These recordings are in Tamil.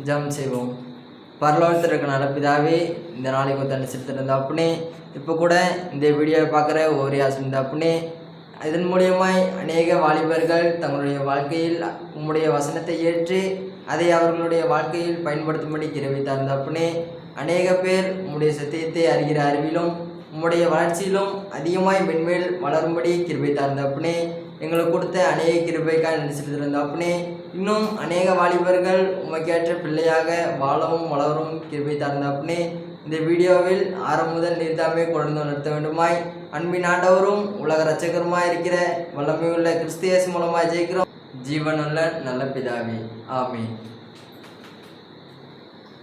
ஜெபம் செய்வோம். பரலோகத்தில் இருக்கிற நல்ல பிதாவே, இந்த நாளைக்கு தண்ணி செலுத்திருந்த அப்படின்னே இப்போ கூட இந்த வீடியோவை பார்க்குற ஒரே ஆசிரியர் அப்படின்னே இதன் மூலியமாய் அநேக வாலிபர்கள் தங்களுடைய வாழ்க்கையில் உம்முடைய வசனத்தை ஏற்று அதை அவர்களுடைய வாழ்க்கையில் பயன்படுத்தும்படி கிருபை தந்த அப்படின்னே அநேக பேர் உம்முடைய சத்தியத்தை அறிகிற அறிவிலும் உம்முடைய வளர்ச்சியிலும் அதிகமாய் மென்மேல் வளரும்படி கிருபை தந்த அப்படின்னே எங்களுக்கு கொடுத்த அநேக கிருபைக்காக நன்றி செலுத்திருந்த அப்படின்னே இன்னும் அநேக வாலிபர்கள் உமக்கேற்ற பிள்ளையாக வாழவும் வளரும் கிருபை தந்த அப்படின்னே இந்த வீடியோவில் ஆரம்ப முதல் நீர்தாமே கொண்டு நடத்த வேண்டுமாய் அன்பின் ஆண்டவரும் உலக ரட்சகருமாய் இருக்கிற வல்லமையுள்ள கிறிஸ்தியஸ் மூலமாக ஜெயிக்கிறோம் ஜீவனுள்ள நல்ல பிதாவே, ஆமென்.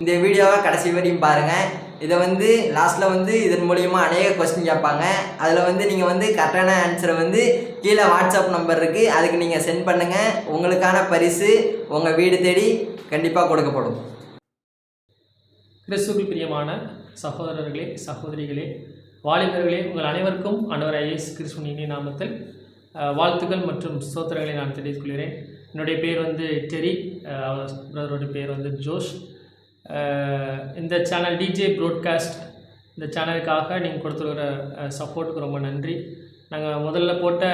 இந்த வீடியோவை கடைசி வரையும் பாருங்கள். இதை லாஸ்ட்டில் இதன் மூலிமா அநேக கொஸ்டின் கேட்பாங்க. அதில் நீங்கள் கரெக்டான ஆன்சரை கீழே வாட்ஸ்அப் நம்பர் இருக்குது, அதுக்கு நீங்கள் சென்ட் பண்ணுங்கள். உங்களுக்கான பரிசு உங்கள் வீடு தேடி கண்டிப்பாக கொடுக்கப்படும். கிறிஸ்துவுக்குள் பிரியமான சகோதரர்களே, சகோதரிகளே, வாலிபர்களே, உங்கள் அனைவருக்கும் ஆண்டவராகிய இயேசு கிறிஸ்துவின் இனிய நாமத்தில் வாழ்த்துக்கள் மற்றும் ஸ்தோத்திரங்களை நான் தெரிவித்துக் கொள்கிறேன். என்னுடைய பேர் டெரி, பிரதருடைய பேர் ஜோஷ். இந்த சேனல் டிஜே ப்ராட்காஸ்ட், இந்த சேனலுக்காக நீங்கள் கொடுத்துருக்கிற சப்போர்ட்டுக்கு ரொம்ப நன்றி. நாங்கள் முதல்ல போட்ட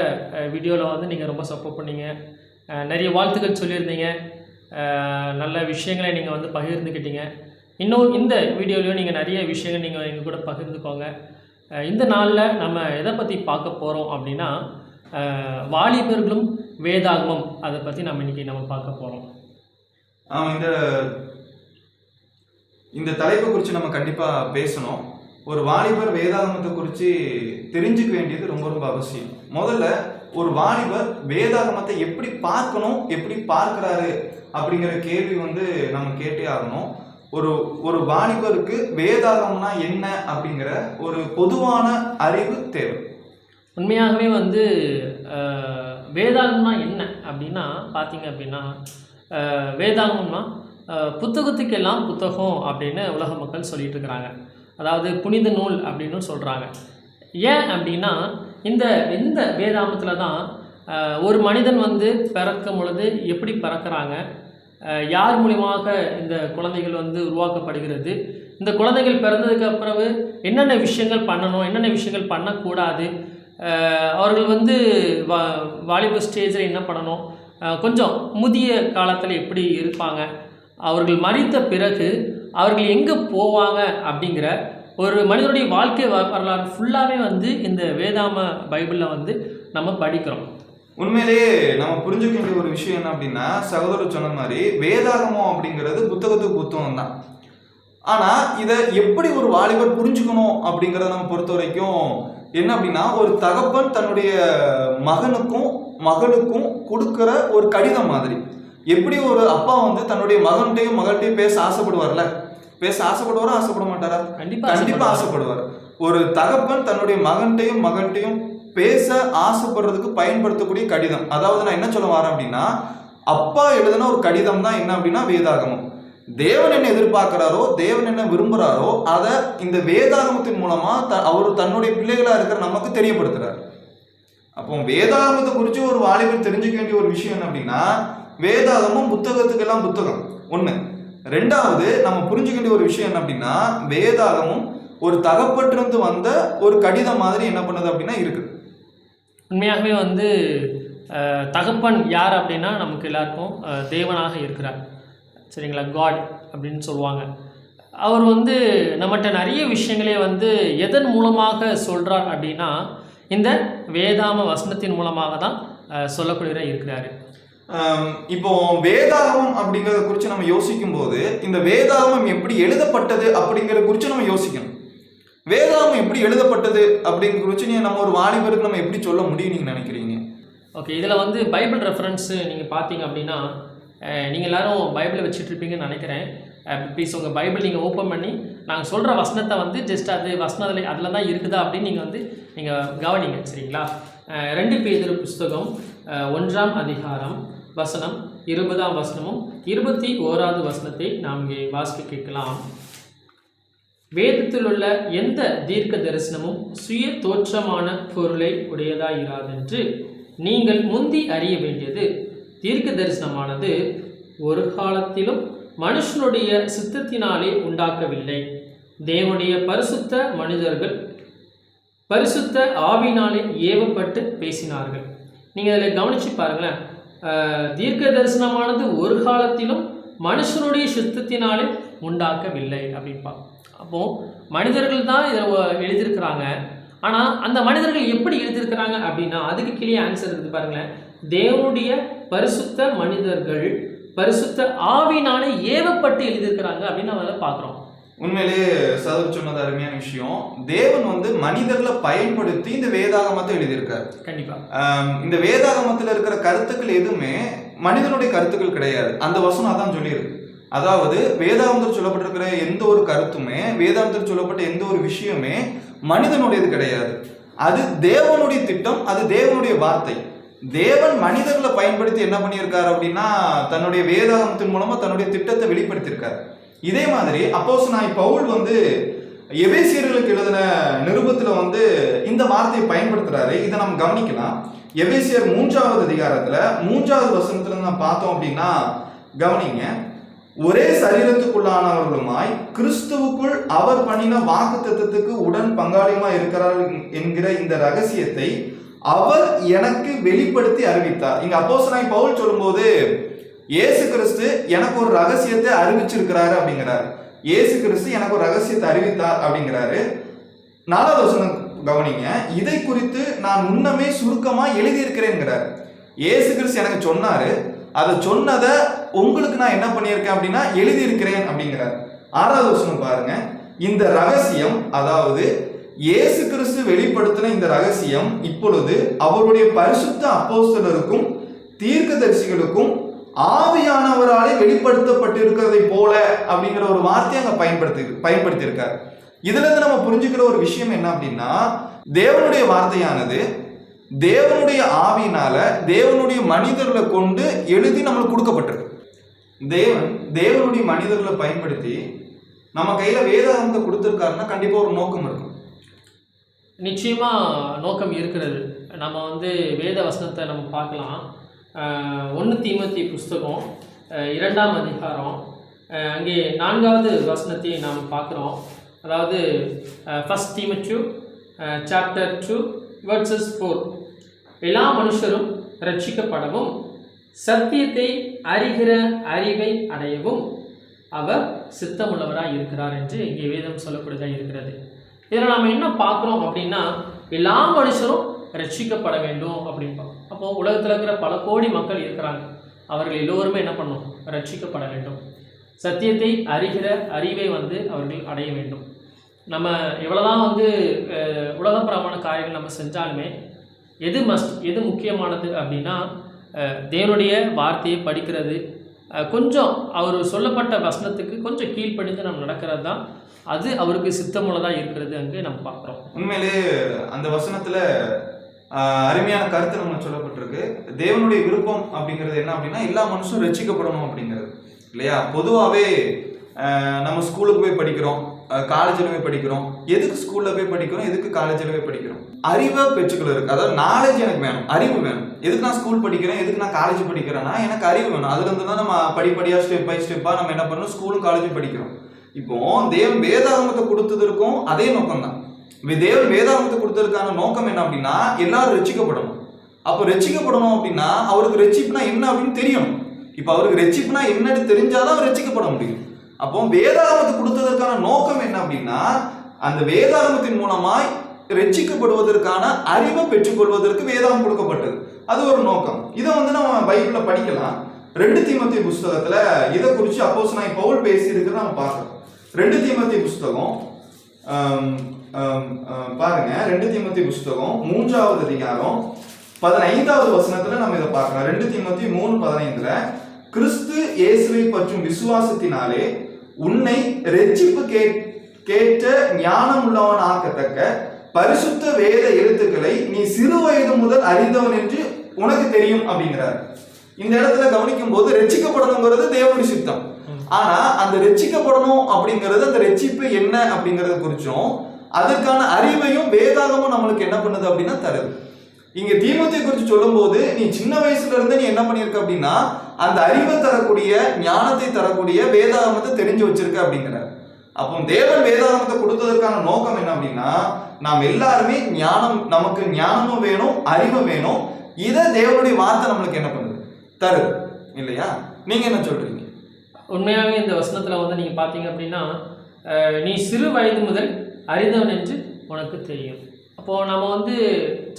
வீடியோவில் நீங்கள் ரொம்ப சப்போர்ட் பண்ணீங்க, நிறைய வாழ்த்துக்கள் சொல்லியிருந்தீங்க, நல்ல விஷயங்களை நீங்கள் பகிர்ந்துக்கிட்டீங்க. இன்னும் இந்த வீடியோலையும் நீங்கள் நிறைய விஷயங்கள் நீங்கள் எங்கள் கூட பகிர்ந்துக்கோங்க. இந்த நாளில் நம்ம எதை பற்றி பார்க்க போகிறோம் அப்படின்னா, வாலிபர்களும் வேதாகமம், அதை பற்றி இன்றைக்கி பார்க்க போகிறோம். இந்த தலைப்பை குறித்து நம்ம கண்டிப்பாக பேசணும். ஒரு வாலிபர் வேதாகமத்தை குறித்து தெரிஞ்சுக்க வேண்டியது ரொம்ப ரொம்ப அவசியம். முதல்ல ஒரு வாலிபர் வேதாகமத்தை எப்படி பார்க்கணும், எப்படி பார்க்குறாரு அப்படிங்கிற கேள்வி நம்ம கேட்டே ஆகணும். ஒரு வாலிபருக்கு வேதாகம்னா என்ன அப்படிங்கிற ஒரு பொதுவான அறிவு தேவை. உண்மையாகவே வேதாகம்னா என்ன அப்படின்னா பார்த்தீங்க அப்படின்னா, வேதாகம்னா புத்தகத்துக்கெல்லாம் புத்தகம் அப்படின்னு உலக மக்கள் சொல்லிட்டு இருக்கிறாங்க. அதாவது புனித நூல் அப்படின்னு சொல்கிறாங்க. ஏன் அப்படின்னா, இந்த இந்த வேதாகமத்தில் தான் ஒரு மனிதன் பிறக்கும் பொழுது எப்படி பிறக்கிறாங்க, யார் மூலியமாக இந்த குழந்தைகள் உருவாக்கப்படுகிறது, இந்த குழந்தைகள் பிறந்ததுக்கு அப்புறம் என்னென்ன விஷயங்கள் பண்ணணும், என்னென்ன விஷயங்கள் பண்ணக்கூடாது, அவர்கள் வாலிப ஸ்டேஜில் என்ன பண்ணணும், கொஞ்சம் முதிய காலத்தில் எப்படி இருப்பாங்க, அவர்கள் மரித்த பிறகு அவர்கள் எங்கே போவாங்க அப்படிங்கிற ஒரு மனிதனுடைய வாழ்க்கை வரலாறு ஃபுல்லாகவே இந்த வேதாம பைபிளில் நம்ம படிக்கிறோம். உண்மையிலேயே நம்ம புரிஞ்சுக்க வேண்டிய ஒரு விஷயம் என்ன அப்படின்னா, சகோதரர் சொன்ன மாதிரி வேதாகமம் அப்படிங்கிறது புத்தகத்துக்கு புத்தகம் தான். ஆனால் இதை எப்படி ஒரு வாலிபர் புரிஞ்சுக்கணும் அப்படிங்கிறத நம்ம பொறுத்த வரைக்கும் என்ன அப்படின்னா, ஒரு தகப்பன் தன்னுடைய மகனுக்கும் மகளுக்கும் கொடுக்குற ஒரு கடிதம் மாதிரி. எப்படி ஒரு அப்பா தன்னுடைய மகன்கிட்டையும் மகள்கிட்டையும் பேச ஆசைப்படுவார்ல, பேச ஆசைப்படுவாரா, ஆசைப்பட மாட்டாரா? கண்டிப்பா ஆசைப்படுவார். ஒரு தகப்பன் தன்னுடைய மகன்கிட்டையும் மகள்கிட்டையும் பேச ஆசைப்படுறதுக்கு பயன்படுத்தக்கூடிய கடிதம். அதாவது நான் என்ன சொல்ல வரேன் அப்படின்னா, அப்பா எழுதின ஒரு கடிதம் தான் என்ன அப்படின்னா வேதாகமம். தேவன் என்ன எதிர்பார்க்கிறாரோ, தேவன் என்ன விரும்புகிறாரோ அதை இந்த வேதாகமத்தின் மூலமா அவர் தன்னுடைய பிள்ளைகளா இருக்கிற நமக்கு தெரியப்படுத்துறார். அப்போ வேதாகமத்தை குறித்து ஒரு வாலிபர் தெரிஞ்சுக்க வேண்டிய ஒரு விஷயம் என்ன அப்படின்னா, வேதாகமும் புத்தகத்துக்கெல்லாம் புத்தகம் ஒன்று. ரெண்டாவது நம்ம புரிஞ்சுக்க வேண்டிய ஒரு விஷயம் என்ன அப்படின்னா, வேதாகமும் ஒரு தகப்பட்டிருந்து வந்த ஒரு கடிதம் மாதிரி என்ன பண்ணுது அப்படின்னா இருக்குது. உண்மையாகவே தகப்பன் யார் அப்படின்னா நமக்கு எல்லாருக்கும் தேவனாக இருக்கிறார், சரிங்களா, காட் அப்படின்னு சொல்லுவாங்க. அவர் நம்மகிட்ட நிறைய விஷயங்களே எதன் மூலமாக சொல்கிறார் அப்படின்னா, இந்த வேதாம வசனத்தின் மூலமாக தான் சொல்லக்கூடிய இருக்கிறாரு. இப்போ வேதாகமம் அப்படிங்கிறத குறித்து நம்ம யோசிக்கும் போது, இந்த வேதாகமம் எப்படி எழுதப்பட்டது அப்படிங்கிறத குறித்து நம்ம யோசிக்கணும். வேதாகமம் எப்படி எழுதப்பட்டது அப்படிங்கிற குறித்து நம்ம ஒரு வாலிபருக்கு நம்ம எப்படி சொல்ல முடியும் நீங்கள் நினைக்கிறீங்க? ஓகே, இதில் பைபிள் ரெஃபரன்ஸு நீங்கள் பார்த்தீங்க அப்படின்னா, நீங்கள் எல்லோரும் பைபிளை வச்சுட்டு இருப்பீங்கன்னு நினைக்கிறேன். ப்ளீஸ் உங்கள் பைபிள் நீங்கள் ஓப்பன் பண்ணி நாங்கள் சொல்கிற வசனத்தை ஜஸ்ட் அது வசனத்தில் அதில் தான் இருக்குதா அப்படின்னு நீங்கள் கவனிங்க, சரிங்களா. 2 பேதுரு புஸ்தகம் 1ஆம் அதிகாரம் வசனம் 20ஆம் வசனமும் 21வது வசனத்தை நாம் இங்கே வாசிக்க கேட்கலாம். வேதத்தில் உள்ள எந்த தீர்க்க தரிசனமும் சுய தோற்றமான பொருளை உடையதாயிராதென்று நீங்கள் முந்தி அறிய வேண்டியது, தீர்க்க தரிசனமானது ஒரு காலத்திலும் மனுஷனுடைய சித்தத்தினாலே உண்டாக்கவில்லை. தேவனுடைய பரிசுத்த மனிதர்கள் பரிசுத்த ஆவினாலே ஏவப்பட்டு பேசினார்கள். நீங்கள் அதில் கவனித்து பாருங்களேன், தீர்க்க தரிசனமானது ஒரு காலத்திலும் மனுஷனுடைய சித்தத்தினாலே உண்டாக்கவில்லை அப்படின்பா. அப்போது மனிதர்கள் தான் இதை எழுதியிருக்கிறாங்க. ஆனால் அந்த மனிதர்கள் எப்படி எழுதியிருக்கிறாங்க அப்படின்னா அதுக்கு கீழே ஆன்சர் இருக்குது பாருங்களேன். தேவனுடைய பரிசுத்த மனிதர்கள் பரிசுத்த ஆவினாலே ஏவப்பட்டு எழுதியிருக்கிறாங்க அப்படின்னு நம்ம அதை பார்க்குறோம். உண்மையிலேயே சதுர் சொன்னது அருமையான விஷயம். தேவன் மனிதர்களை பயன்படுத்தி இந்த வேதாகமத்தை எழுதியிருக்காரு. கண்டிப்பா இந்த வேதாகமத்தில் இருக்கிற கருத்துக்கள் எதுவுமே மனிதனுடைய கருத்துக்கள் கிடையாது. அந்த வசனம் அதான் சொல்லியிருக்கு. அதாவது வேதாகமத்தில் சொல்லப்பட்டிருக்கிற எந்த ஒரு கருத்துமே, வேதாகமத்தில் சொல்லப்பட்ட எந்த ஒரு விஷயமே மனிதனுடையது கிடையாது. அது தேவனுடைய திட்டம், அது தேவனுடைய வார்த்தை. தேவன் மனிதர்களை பயன்படுத்தி என்ன பண்ணியிருக்காரு அப்படின்னா தன்னுடைய வேதாகமத்தின் மூலமா தன்னுடைய திட்டத்தை வெளிப்படுத்தியிருக்காரு. இதே மாதிரி அப்போஸ்தலனாகிய பவுல் எபேசியர்களுக்கு எழுதின நிருபத்துல இந்த வார்த்தையை பயன்படுத்துறாரு. இதை நம்ம கவனிக்கலாம். எபேசியர் 3வது அதிகாரத்துல 3வது வசனத்துல நம்ம பார்த்தோம் அப்படின்னா கவனிங்க. ஒரே சரீரத்துக்குள்ளானவர்களுமாய் கிறிஸ்துவுக்குள் அவர் பண்ணின வாக்குத்தத்தத்துக்கு உடன் பங்காளியுமாய் இருக்கிறார் என்கிற இந்த ரகசியத்தை அவர் எனக்கு வெளிப்படுத்தி அறிவித்தார். இங்க அப்போஸ்தலனாகிய பவுல் சொல்லும்போது இயேசு கிறிஸ்து எனக்கு ஒரு ரகசியத்தை அறிவிச்சிருக்கிறாரு அப்படிங்கிறாரு. இயேசு கிறிஸ்து எனக்கு ஒரு ரகசியத்தை அறிவித்தார் அப்படிங்கிறாரு. 4வது வசனம் கவனிங்க. இதை குறித்து நான் முன்னமே சுருக்கமா எழுதியிருக்கிறேங்கிறார். இயேசு கிறிஸ்து எனக்கு சொன்னாரு, அதை சொன்னதை உங்களுக்கு நான் என்ன பண்ணியிருக்கேன் அப்படின்னா எழுதியிருக்கிறேன் அப்படிங்கிறார். 6வது வசனம் பாருங்க. இந்த ரகசியம், அதாவது இயேசு கிறிஸ்து வெளிப்படுத்தின இந்த ரகசியம் இப்பொழுது அவருடைய பரிசுத்த அப்போஸ்தலருக்கும் தீர்க்கதரிசிகளுக்கும் ஆவியானவராலே வெளிப்படுத்தப்பட்டிருக்கிறதை போல அப்படிங்கிற ஒரு வார்த்தையை அங்க பயன்படுத்தியிருக்காரு. இதுல இருந்து நம்ம புரிஞ்சுக்கிற ஒரு விஷயம் என்ன அப்படின்னா தேவனுடைய வார்த்தையானது தேவனுடைய ஆவியினால தேவனுடைய மனிதர்களை கொண்டு எழுதி நம்மளுக்கு கொடுக்கப்பட்டிருக்கு. தேவனுடைய மனிதர்களை பயன்படுத்தி நம்ம கையில வேதாகமத்தை கொடுத்துருக்காருன்னா கண்டிப்பா ஒரு நோக்கம் இருக்கும். நிச்சயமா நோக்கம் இருக்கிறது. நம்ம வேத வசனத்தை நம்ம பார்க்கலாம். 1 தீமோத்தேயு புஸ்தகம் 2ஆம் அதிகாரம் அங்கே 4வது வசனத்தை நாம் பார்க்குறோம். அதாவது 1 தீமோத்தேயு சாப்டர் 2 verses 4. எல்லா மனுஷரும் ரட்சிக்கப்படவும் சத்தியத்தை அறிகிற அறிவை அடையவும் அவர் சித்தமுள்ளவராக இருக்கிறார் என்று இங்கே வேதம் சொல்லப்படுவதாக இருக்கிறது. இதில் நாம் என்ன பார்க்குறோம் அப்படின்னா எல்லா மனுஷரும் ரட்சிக்கப்பட வேண்டும் அப்படின்போம். அப்போது உலகத்தில் இருக்கிற பல கோடி மக்கள் இருக்கிறாங்க. அவர்கள் எல்லோருமே என்ன பண்ணணும்? ரட்சிக்கப்பட வேண்டும். சத்தியத்தை அறிகிற அறிவை அவர்கள் அடைய வேண்டும். நம்ம எவ்வளோதான் உலகப்பிரமான காரியங்கள் நம்ம செஞ்சாலுமே எது எது முக்கியமானது அப்படின்னா தேவனுடைய வார்த்தையை படிக்கிறது, கொஞ்சம் அவர் சொல்லப்பட்ட வசனத்துக்கு கொஞ்சம் கீழ்ப்படிந்து நம்ம நடக்கிறது தான் அது அவருக்கு சித்தமுள்ளதாக இருக்கிறது அங்கே நம்ம பார்க்குறோம். உண்மையிலே அந்த வசனத்தில் அருமையான கருத்து நம்ம சொல்லப்பட்டிருக்கு. தேவனுடைய விருப்பம் அப்படிங்கிறது என்ன அப்படின்னா எல்லா மனுஷனும் ரட்சிக்கப்படணும் அப்படிங்கிறது இல்லையா? பொதுவாகவே நம்ம ஸ்கூலுக்கு போய் படிக்கிறோம், காலேஜில் போய் படிக்கிறோம். எதுக்கு ஸ்கூலில் போய் படிக்கிறோம், எதுக்கு காலேஜில் போய் படிக்கிறோம்? அறிவை பெற்றுக்கொள்ள இருக்கு. அதாவது நாலேஜ் எனக்கு வேணும், அறிவு வேணும். எதுக்கு நான் ஸ்கூல் படிக்கிறேன், எதுக்கு நான் காலேஜ் படிக்கிறேன்னா எனக்கு அறிவு வேணும். அதுலேருந்து தான் நம்ம படிப்படியாக ஸ்டெப் பை ஸ்டெப்பாக நம்ம என்ன பண்ணணும், ஸ்கூலும் காலேஜும் படிக்கிறோம். இப்போ தேவன் வேதாகமத்தை கொடுத்ததற்கும் அதே நோக்கம் தான். தேவன் வேதாகமத்தை கொடுத்ததுக்கான நோக்கம் என்ன அப்படின்னா எல்லாரும் ரட்சிக்கப்படணும். அப்போ ரட்சிக்கப்படணும் அப்படின்னா அவருக்கு ரட்சிப்புனா என்ன அப்படின்னு தெரியணும். இப்போ அவருக்கு ரட்சிப்புனா என்னன்னு தெரிஞ்சாதான் அவர் ரட்சிக்கப்பட முடியும். அப்போ வேதாகமத்தை கொடுத்ததற்கான நோக்கம் என்ன அப்படின்னா அந்த வேதாகமத்தின் மூலமாய் ரட்சிக்கப்படுவதற்கான அறிவை பெற்றுக்கொள்வதற்கு வேதாகம் கொடுக்கப்பட்டது. அது ஒரு நோக்கம். இதை நம்ம பைபிளில் படிக்கலாம். 2 தீமோத்தேயு புஸ்தகத்துல இதை குறித்து அப்போஸ்தலனாகிய பவுல் பேசியிருக்கிறது நம்ம பார்க்கலாம். 2 தீமோத்தேயு புஸ்தகம் பாருங்க. 2 தீமோத்தேயு புஸ்தகம் 3வது அதிகாரம் 15வது வசனத்துல நம்ம இதை பார்க்கலாம். 2 தீமோத்தேயு 3:15 கிறிஸ்து இயேசுவை பற்றும் விசுவாசத்தினாலே உன்னை ரட்சிப்பு கேட்ட ஞானம் உள்ளவன் ஆக்கத்தக்க பரிசுத்த வேத எழுத்துக்களை நீ சிறு வயது முதல் அறிந்தவன் என்று உனக்கு தெரியும் அப்படிங்கிறார். இந்த இடத்துல கவனிக்கும் போது ரட்சிக்கப்படணுங்கிறது தேவனுடைய சித்தம். ஆனா அந்த ரட்சிக்கப்படணும் அப்படிங்கிறது அந்த ரட்சிப்பு என்ன அப்படிங்கறத குறிச்சும் அதற்கான அறிவையும் வேதாகமும் நம்மளுக்கு என்ன பண்ணுது அப்படின்னா தருது. இங்க தீமோத்தேயு குறித்து சொல்லும் போது நீ சின்ன வயசுல இருந்து நீ என்ன பண்ணிருக்க அப்படின்னா அந்த அறிவை தரக்கூடிய ஞானத்தை தரக்கூடிய வேதாகமத்தை தெரிஞ்சு வச்சிருக்க அப்படிங்கிறார். அப்போ தேவன் வேதாகமத்தை கொடுத்ததற்கான நோக்கம் என்ன அப்படின்னா, நாம் எல்லாருமே நமக்கு ஞானமும் வேணும், அறிவும் வேணும். இதை தேவனுடைய வார்த்தை நம்மளுக்கு என்ன பண்ணுது, தருது இல்லையா? நீங்க என்ன சொல்றீங்க? உண்மையாகவே இந்த வசனத்தில் வந்து நீங்கள் பார்த்தீங்க அப்படின்னா, நீ சிறு வயது முதல் அறிந்தவன் என்று உனக்கு தெரியும். அப்போது நம்ம வந்து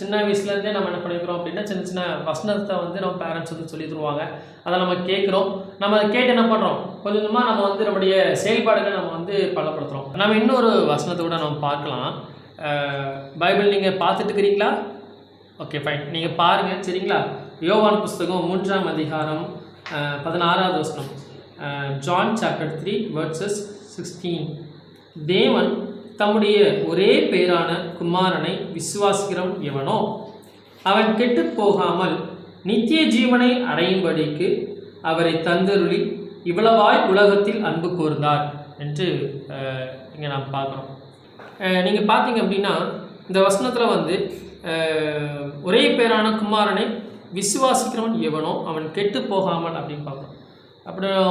சின்ன வயசுலேருந்தே நம்ம என்ன பண்ணிக்கிறோம் அப்படின்னா, சின்ன சின்ன வசனத்தை வந்து நம்ம பேரண்ட்ஸ் வந்து சொல்லி தருவாங்க. அதை நம்ம கேட்குறோம். நம்ம அதை கேட்டு என்ன பண்ணுறோம், கொஞ்சம் கொஞ்சமாக நம்ம வந்து நம்முடைய செயல்பாடுகளை நம்ம வந்து பலப்படுத்துகிறோம். நம்ம இன்னொரு வசனத்தை கூட நம்ம பார்க்கலாம். பைபிள் நீங்கள் பார்த்துட்டு இருக்கிறீங்களா? Okay, fine. நீங்கள் பாருங்கள், சரிங்களா? யோவான் புஸ்தகம் 3ஆம் அதிகாரம் 16வது வசனம். John chapter 3 verses 16. தேவன் தம்முடைய ஒரே பேரான குமாரனை விசுவாசிக்கிறவன் எவனோ அவன் கெட்டு போகாமல் நித்திய ஜீவனை அடையும்படிக்கு அவரை தந்தருளி இவ்வளவாய் உலகத்தில் அன்பு கூர்ந்தார் என்று இங்கே நாம் பார்க்குறோம். நீங்கள் பார்த்தீங்க அப்படின்னா இந்த வசனத்தில் வந்து ஒரே பேரான குமாரனை விசுவாசிக்கிறவன் எவனோ அவன் கெட்டு போகாமல் அப்படின்னு பார்க்குறோம். அப்புறம்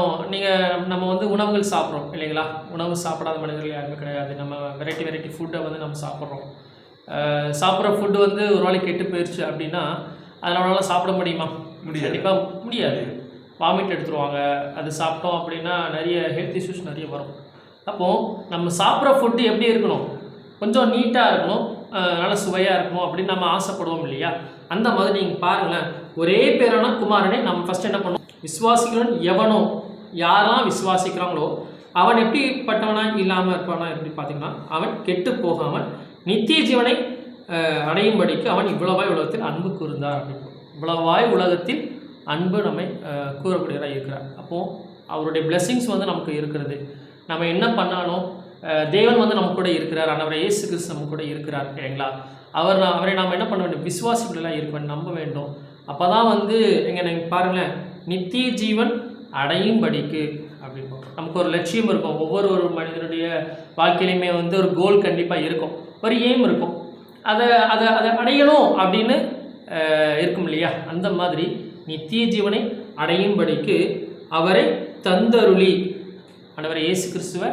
நம்ம வந்து உணவுகள் சாப்பிட்றோம் இல்லைங்களா? உணவு சாப்பிடாத மனிதர்கள் யாருமே கிடையாது. நம்ம வெரைட்டி ஃபுட்டை வந்து நம்ம சாப்பிட்றோம். சாப்பிட்ற ஃபுட்டு வந்து ஒரு வேளை கெட்டு போயிடுச்சு அப்படின்னா அதை நம்மளால் சாப்பிட முடியுமா? கண்டிப்பாக முடியாது. வாமிட் எடுத்துருவாங்க. அது சாப்பிட்டோம் அப்படின்னா நிறைய ஹெல்த் இஷ்யூஸ் நிறைய வரும். அப்போது நம்ம சாப்பிட்ற ஃபுட்டு எப்படி இருக்கணும், கொஞ்சம் நீட்டாக இருக்கணும், நல்ல சுவையாக இருக்கணும் அப்படின்னு நம்ம ஆசைப்படுவோம் இல்லையா? அந்த மாதிரி நீங்கள் பாருங்களேன், ஒரே பேரான குமாரனை நம்ம ஃபஸ்ட் என்ன பண்ணோம், விசுவாசிக்கிறவன் எவனோ, யாரெல்லாம் விசுவாசிக்கிறாங்களோ அவன் எப்படிப்பட்டவனா இல்லாமல் இருப்பானா எப்படி பார்த்தீங்கன்னா, அவன் கெட்டு போகாமல் நித்திய ஜீவனை அடையும்படிக்கு அவன் இவ்வளவாய் உலகத்தில் அன்பு கூர்ந்தார் அப்படின்னு. இவ்வளவாய் உலகத்தில் அன்பு நம்மை கூறக்கூடியவராக இருக்கிறார். அப்போது அவருடைய பிளெஸ்ஸிங்ஸ் வந்து நமக்கு இருக்கிறது. நம்ம என்ன பண்ணாலும் தேவன் வந்து நம்ம கூட இருக்கிறார். ஆண்டவர் இயேசு கிறிஸ்து நம்ம கூட இருக்கிறார் இல்லைங்களா? அவரை நாம் என்ன பண்ண வேண்டும், விசுவாசிகளெல்லாம் இருக்க வேண்டும், நம்ப வேண்டும். அப்போ தான் வந்து நீங்கள் பாருங்களேன், நித்திய ஜீவன் அடையும்படிக்கு அப்படின்னு நமக்கு ஒரு லட்சியம் இருக்கும். ஒவ்வொரு மனிதனுடைய வாழ்க்கையிலையுமே வந்து ஒரு கோல் கண்டிப்பாக இருக்கும், ஒரு எய்ம் இருக்கும். அதை அடையணும் அப்படின்னு இருக்கும் இல்லையா? அந்த மாதிரி நித்திய ஜீவனை அடையும்படிக்கு அவரை தந்தருளி, ஆண்டவர் இயேசு கிறிஸ்துவை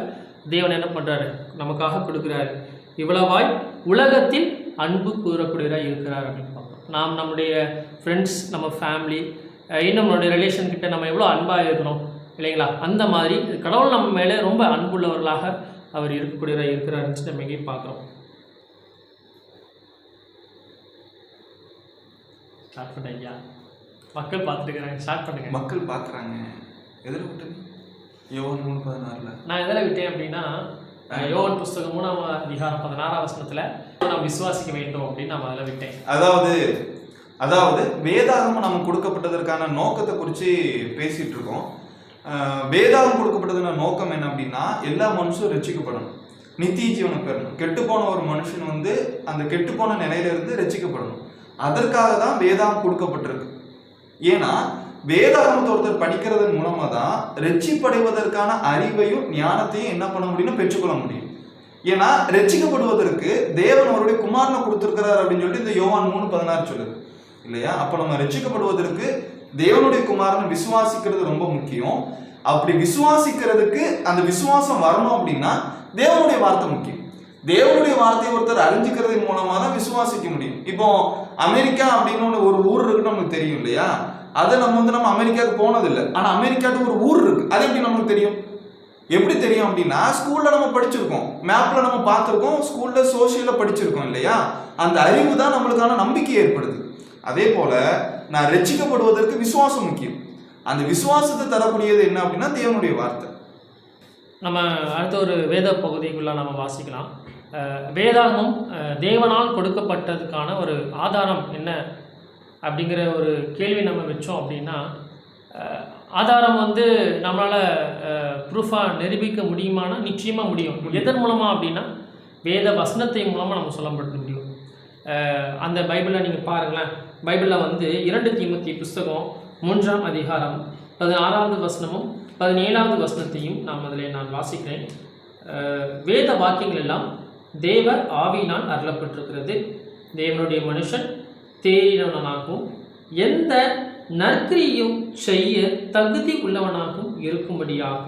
தேவன் என்ன பண்ணுறாரு, நமக்காக கொடுக்குறாரு. இவ்வளவாய் உலகத்தில் அன்பு கூறக்கூடியவராக இருக்கிறார் அப்படின்னு பார்க்குறோம். நாம் நம்முடைய ஃப்ரெண்ட்ஸ், நம்ம ஃபேமிலி, இன்னும் நம்மளுடைய ரிலேஷன்கிட்ட நம்ம எவ்வளோ அன்பாக இருக்கிறோம் இல்லைங்களா? அந்த மாதிரி கடவுள் நம்ம மேலே ரொம்ப அன்புள்ளவர்களாக அவர் இருக்கக்கூடியவராக இருக்கிறாருன்னு நம்ம எங்கேயும் பார்க்குறோம். ஸ்டார்ட் பண்ண ஐயா, மக்கள் பார்த்துட்டுருக்குறாங்க. ஸ்டார்ட் பண்ணுங்க. மக்கள் பார்க்குறாங்க. எதில் விட்டு யோவான் 3:16 நான் எதில் விட்டேன் அப்படின்னா, யோவான் புஸ்தகம் 3ஆம் அதிகாரம் 16ஆம் வசனத்தில் நாம் விசுவாசிக்க வேண்டும் அப்படின்னு நான் அதில் விட்டேன். அதாவது வேதாகமம் நமக்கு கொடுக்கப்பட்டதற்கான நோக்கத்தை குறித்து பேசிகிட்டு இருக்கோம். வேதாகம் கொடுக்கப்பட்டதுக்கான நோக்கம் என்ன அப்படின்னா, எல்லா மனுஷரும் ரட்சிக்கப்படணும், நித்திய ஜீவனை பெறணும். கெட்டுப்போன ஒரு மனுஷன் வந்து அந்த கெட்டுப்போன நிலையிலிருந்து ரட்சிக்கப்படணும். அதற்காக தான் வேதாகம் கொடுக்கப்பட்டிருக்கு. ஏன்னா வேதாகமத்தை ஒருத்தர் படிக்கிறதன் மூலமாக தான் ரட்சிப்படைவதற்கான அறிவையும் ஞானத்தையும் என்ன பண்ண முடியும்னு பெற்றுக்கொள்ள முடியும். ஏன்னா ரட்சிக்கப்படுவதற்கு தேவன் அவருடைய குமாரனை கொடுத்துருக்கிறார் அப்படின்னு சொல்லிட்டு இந்த யோவான் 3:16 சொல்லுது இல்லையா? அப்போ நம்ம ரட்சிக்கப்படுவதற்கு தேவனுடைய குமாரனை விசுவாசிக்கிறது ரொம்ப முக்கியம். அப்படி விசுவாசிக்கிறதுக்கு அந்த விசுவாசம் வரணும் அப்படின்னா தேவனுடைய வார்த்தை முக்கியம். தேவனுடைய வார்த்தையை ஒருத்தர் அறிஞ்சிக்கிறதன் மூலமாக தான் விசுவாசிக்க முடியும். இப்போ அமெரிக்கா அப்படின்னு ஒரு ஊர் இருக்குன்னு நமக்கு தெரியும் இல்லையா? அதை நம்ம அமெரிக்காவுக்கு போனதில்லை, ஆனால் அமெரிக்காவுக்கு ஒரு ஊர் இருக்கு. அது எப்படி நமக்கு தெரியும்? எப்படி தெரியும் அப்படின்னா, ஸ்கூல்ல நம்ம படிச்சிருக்கோம், மேப்ல நம்ம பார்த்துருக்கோம், ஸ்கூல்ல சோசியல்ல படிச்சிருக்கோம் இல்லையா? அந்த அறிவு தான் நம்மளுக்கான நம்பிக்கை ஏற்படுது. அதே போல நான் ரட்சிக்கப்படுவதற்கு விசுவாசம் முக்கியம். அந்த விசுவாசத்தை தரக்கூடியது என்ன அப்படின்னா தேவனுடைய வார்த்தை. நம்ம அடுத்த ஒரு வேத பகுதிக்குள்ள நம்ம வாசிக்கலாம். வேதாகமம் தேவனால் கொடுக்கப்பட்டதுக்கான ஒரு ஆதாரம் என்ன அப்படிங்கிற ஒரு கேள்வி நம்ம வச்சோம் அப்படின்னா, ஆதாரம் வந்து நம்மளால் ப்ரூஃபாக நிரூபிக்க முடியுமானா நிச்சயமாக முடியும். எதன் மூலமாக அப்படின்னா வேத வசனத்தின் மூலமாக நம்ம சொல்லப்பட முடியும். அந்த பைபிளில் நீங்கள் பாருங்களேன், பைபிளில் வந்து 2 தீமோத்தேயு புஸ்தகம் 3ஆம் அதிகாரம் 16வது வசனமும் 17வது வசனத்தையும் நான் வாசிக்கிறேன். வேத வாக்கியங்கள் எல்லாம் தேவ ஆவியினால் அருளப்பட்டிருக்கிறது. தேவனுடைய மனுஷன் தேறினவனாகவும் எந்த நற்கிரியும் செய்ய தகுதி உள்ளவனாகவும் இருக்கும்படியாக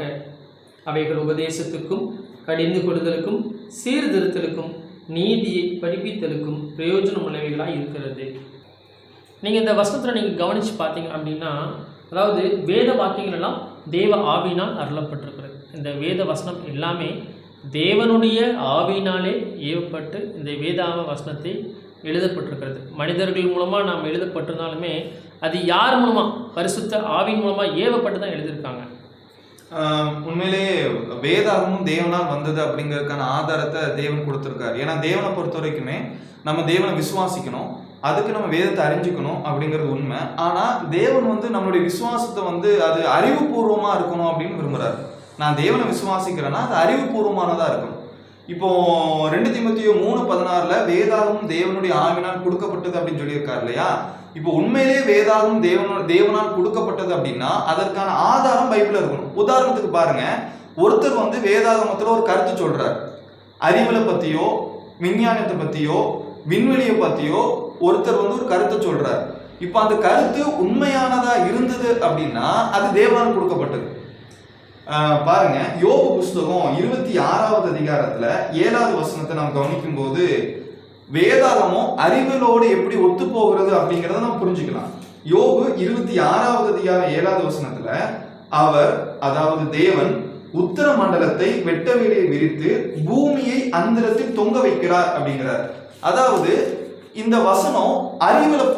அவைகள் உபதேசத்துக்கும் கடிந்து கொள்ளுதலுக்கும் சீர்திருத்தலுக்கும் நீதியை படிப்பித்தலுக்கும் பிரயோஜனம் உள்ளவைகளாக இருக்கிறது. நீங்கள் இந்த வசனத்தில் நீங்கள் கவனித்து பார்த்தீங்க அப்படின்னா, அதாவது வேத வாக்கியங்கள் எல்லாம் தேவ ஆவியினால் அருளப்பட்டிருக்கிறது. இந்த வேத வசனம் எல்லாமே தேவனுடைய ஆவியினாலே ஏவப்பட்டு இந்த வேதாம வசனத்தை எழுதப்பட்டிருக்கிறது. மனிதர்கள் மூலமாக நாம் எழுதப்பட்டிருந்தாலுமே அது யார் மூலமாக? பரிசுத்த ஆவியின் மூலமாக ஏவப்பட்டு தான் எழுதியிருக்காங்க. உண்மையிலேயே வேதாகமும் தேவனால் வந்தது அப்படிங்கிறதுக்கான ஆதாரத்தை தேவன் கொடுத்துருக்காரு. ஏன்னா தேவனை பொறுத்த வரைக்குமே நம்ம தேவனை விசுவாசிக்கணும், அதுக்கு நம்ம வேதத்தை அறிஞ்சிக்கணும் அப்படிங்கிறது உண்மை. ஆனால் தேவன் வந்து நம்மளுடைய விசுவாசத்தை வந்து அது அறிவுபூர்வமாக இருக்கணும் அப்படின்னு விரும்புகிறார். நான் தேவனை விசுவாசிக்கிறேன்னா அது அறிவுபூர்வமானதாக இருக்கணும். இப்போ 2 தீமோத்தேயு 3:16 வேதாகமும் தேவனுடைய ஆவினால் கொடுக்கப்பட்டது அப்படின்னு சொல்லியிருக்காரு இல்லையா? இப்போ உண்மையிலேயே வேதாகமும் தேவனால் கொடுக்கப்பட்டது அப்படின்னா அதற்கான ஆதாரம் பைபிள்ல இருக்கணும். உதாரணத்துக்கு பாருங்க, ஒருத்தர் வந்து வேதாகமத்துல ஒரு கருத்து சொல்றாரு, அறிவியலை பத்தியோ விஞ்ஞானத்தை பத்தியோ விண்வெளியை பத்தியோ ஒருத்தர் வந்து ஒரு கருத்தை சொல்றாரு. இப்போ அந்த கருத்து உண்மையானதா இருந்தது அப்படின்னா அது தேவனால் கொடுக்கப்பட்டது. பாருங்க, யோபு புஸ்தகம் 26வது அதிகாரத்துல 7வது வசனத்தை நாம் கவனிக்கும் போது வேதாகமும் அறிவியலோடு எப்படி ஒத்து போகிறது அப்படிங்கிறத நம்ம புரிஞ்சுக்கலாம். யோபு 26வது அதிகாரம் 7வது வசனத்துல அவர், அதாவது தேவன், உத்தர மண்டலத்தை வெட்ட வெளியை விரித்து பூமியை அந்தரத்தில் தொங்க வைக்கிறார் அப்படிங்கிறார். அதாவது இந்த வசனம்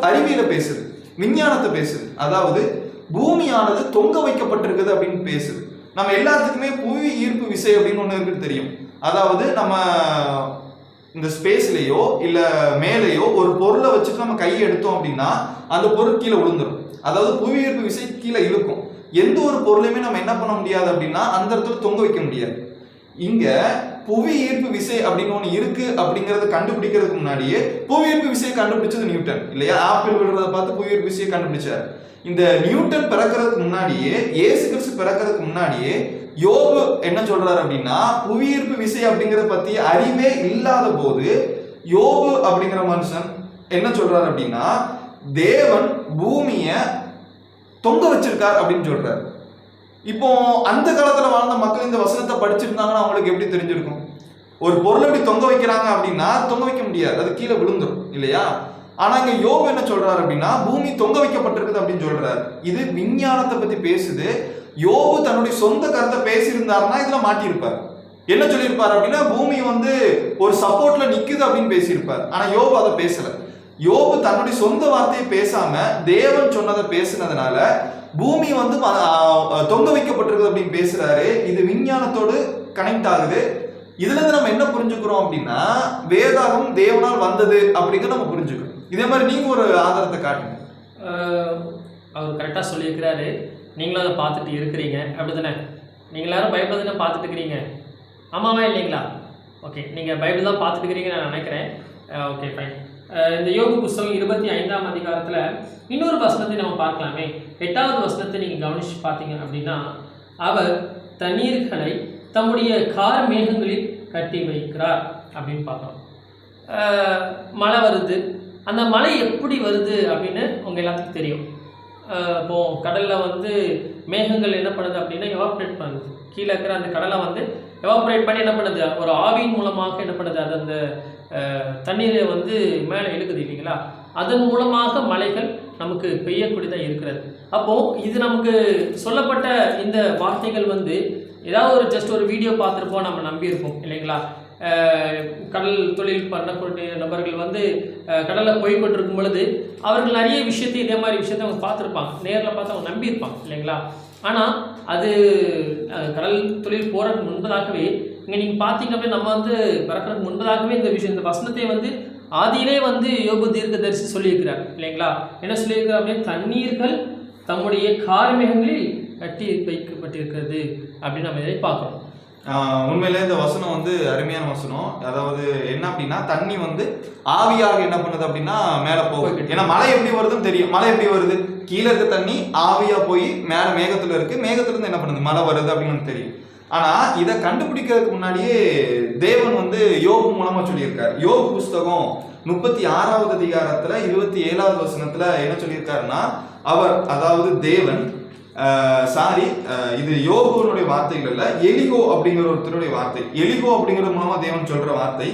அறிவியலை பேசுது, விஞ்ஞானத்தை பேசுது. அதாவது பூமியானது தொங்க வைக்கப்பட்டிருக்குது அப்படின்னு பேசுது. நம்ம எல்லாத்துக்குமே புவி ஈர்ப்பு விசை அப்படின்னு ஒன்று இருக்குன்னு தெரியும். அதாவது நம்ம இந்த ஸ்பேஸ்லேயோ இல்லை மேலேயோ ஒரு பொருளை வச்சுட்டு நம்ம கையை எடுத்தோம் அப்படின்னா அந்த பொருள் கீழே விழுந்துடும். அதாவது புவி ஈர்ப்பு விசை கீழே இழுக்கும். எந்த ஒரு பொருளையுமே நம்ம என்ன பண்ண முடியாது அப்படின்னா அந்த இடத்துல தொங்க வைக்க முடியாது. இங்க புவி ஈர்ப்பு விசை அப்படின்னு ஒன்று இருக்கு அப்படிங்கறத கண்டுபிடிக்கிறதுக்கு முன்னாடியே புவி ஈர்ப்பு விசையை கண்டுபிடிச்சது நியூட்டன் இல்லையா? ஆப்பிள் விழுறத பார்த்து புவி ஈர்ப்பு விசையை கண்டுபிடிச்சார். இந்த நியூட்டன் பிறக்கிறதுக்கு முன்னாடியே, இயேசு கிறிஸ்து பிறக்கிறதுக்கு முன்னாடியே யோபு என்ன சொல்றாரு அப்படின்னா, புவியீர்ப்பு விசை அப்படிங்கறத பத்தி அறிவே இல்லாத போது யோபு அப்படிங்கிற மனுஷன் என்ன சொல்றாரு அப்படின்னா, தேவன் பூமிய தொங்க வச்சிருக்கார் அப்படின்னு சொல்றாரு. இப்போ அந்த காலத்துல வாழ்ந்த மக்கள் இந்த வசனத்தை படிச்சிருந்தாங்கன்னா அவங்களுக்கு எப்படி தெரிஞ்சிருக்கும்? ஒரு பொருளை எப்படி தொங்க வைக்கிறாங்க அப்படின்னா தொங்க வைக்க முடியாது, அது கீழே விழுந்துரும் இல்லையா? ஆனா இங்க யோபு என்ன சொல்றாரு அப்படின்னா பூமி தொங்க வைக்கப்பட்டிருக்குது அப்படின்னு சொல்றாரு. இது விஞ்ஞானத்தை பத்தி பேசுது. யோபு தன்னுடைய சொந்த கருத்தை பேசியிருந்தாருன்னா இதுல மாட்டியிருப்பார். என்ன சொல்லியிருப்பார் அப்படின்னா பூமி வந்து ஒரு சப்போர்ட்ல நிக்குது அப்படின்னு பேசியிருப்பார். ஆனா யோபு அதை பேசல. யோபு தன்னுடைய சொந்த வார்த்தையை பேசாம தேவன் சொன்னதை பேசினதுனால பூமி வந்து தொங்க வைக்கப்பட்டிருக்குது அப்படின்னு பேசுறாரு. இது விஞ்ஞானத்தோடு கனெக்ட் ஆகுது. இதுல இருந்து நம்ம என்ன புரிஞ்சுக்கிறோம் அப்படின்னா வேதாகம் தேவனால் வந்தது அப்படிங்கிறத நம்ம புரிஞ்சுக்கிறோம். இதே மாதிரி நீங்க ஒரு ஆதாரத்தை காட்டுங்க. அவர் கரெக்டாக சொல்லியிருக்கிறாரு. நீங்களும் அதை பார்த்துட்டு இருக்கிறீங்க அப்படி தானே? நீங்கள் எல்லாரும் பைபிள் தானே பார்த்துட்டு இருக்கிறீங்க, ஆமாவா இல்லைங்களா? ஓகே, நீங்கள் பைபிள் தான் பார்த்துட்டு இருக்கிறீங்கன்னு நான் நினைக்கிறேன். Okay fine. இந்த யோபு புஸ்தகம் 25ஆம் அதிகாரத்தில் இன்னொரு வசனத்தை நம்ம பார்க்கலாமே. 8வது வசனத்தை நீங்கள் கவனித்து பார்த்தீங்க அப்படின்னா, அவர் தண்ணீர்களை தம்முடைய கார மேகங்களில் கட்டி வைக்கிறார் அப்படின்னு பார்க்குறோம். மழை வருது. அந்த மழை எப்படி வருது அப்படின்னு உங்கள் எல்லாத்துக்கும் தெரியும். இப்போது கடலில் வந்து மேகங்கள் என்ன பண்ணுது அப்படின்னா எவாப்ரேட் பண்ணுது. கீழே இருக்கிற அந்த கடலை வந்து எவாப்ரேட் பண்ணி என்ன பண்ணுது, ஒரு ஆவியின் மூலமாக என்ன பண்ணுது, அது அந்த தண்ணீரை வந்து மேலே இழுக்குது இல்லைங்களா? அதன் மூலமாக மழைகள் நமக்கு பெய்யக்கூடியதாக இருக்கிறது. அப்போது இது நமக்கு சொல்லப்பட்ட இந்த வார்த்தைகள் வந்து ஏதாவது ஒரு ஜஸ்ட் ஒரு வீடியோ பார்த்துருப்போம், நம்ம நம்பியிருப்போம் இல்லைங்களா? கடல் தொழில் பண்ணக்கூடிய நபர்கள் வந்து கடலில் போய்கொண்டிருக்கும் பொழுது அவர்கள் நிறைய விஷயத்தை இதே மாதிரி விஷயத்தை அவங்க பார்த்துருப்பாங்க, நேரில் பார்த்து அவங்க நம்பியிருப்பாங்க இல்லைங்களா? ஆனால் அது கடல் தொழில் போகிறதுக்கு முன்பதாகவே இங்கே நீங்கள் பார்த்தீங்க அப்படின்னா நம்ம வந்து பிறக்கிறதுக்கு முன்பதாகவே இந்த விஷயம், இந்த வசனத்தை வந்து ஆதியிலே வந்து யோபு தீர்க்கதரிசி சொல்லியிருக்கிறார் இல்லைங்களா? என்ன சொல்லியிருக்கிறார் அப்படின்னா, தண்ணீர்கள் தம்முடைய கார்மேகங்களில் கட்டி வைக்கப்பட்டிருக்கிறது அப்படின்னு நம்ம இதை பார்க்குறோம். உண்மையிலே இந்த வசனம் வந்து அருமையான வசனம். அதாவது என்ன அப்படின்னா, தண்ணி வந்து ஆவியாக என்ன பண்ணுது அப்படின்னா மேலே போகுது. ஏன்னா மழை எப்படி வருதுன்னு தெரியும். மழை எப்படி வருது, கீழே இருக்க தண்ணி ஆவியா போய் மேலே மேகத்துல இருக்கு, மேகத்துல இருந்து என்ன பண்ணுது, மழை வருது அப்படின்னு தெரியும். ஆனா இதை கண்டுபிடிக்கிறதுக்கு முன்னாடியே தேவன் வந்து யோபு மூலமா சொல்லியிருக்காரு. யோபு புஸ்தகம் 36வது அதிகாரத்துல 27வது வசனத்துல என்ன சொல்லியிருக்காருன்னா, அவர் அதாவது தேவன் இது யோகுனுடைய வார்த்தைகள் இல்ல, எலிகோ அப்படிங்கிற ஒருத்தருடைய வார்த்தை. எலிகோ அப்படிங்கிறது மூலமா தேவன் சொல்ற வார்த்தை,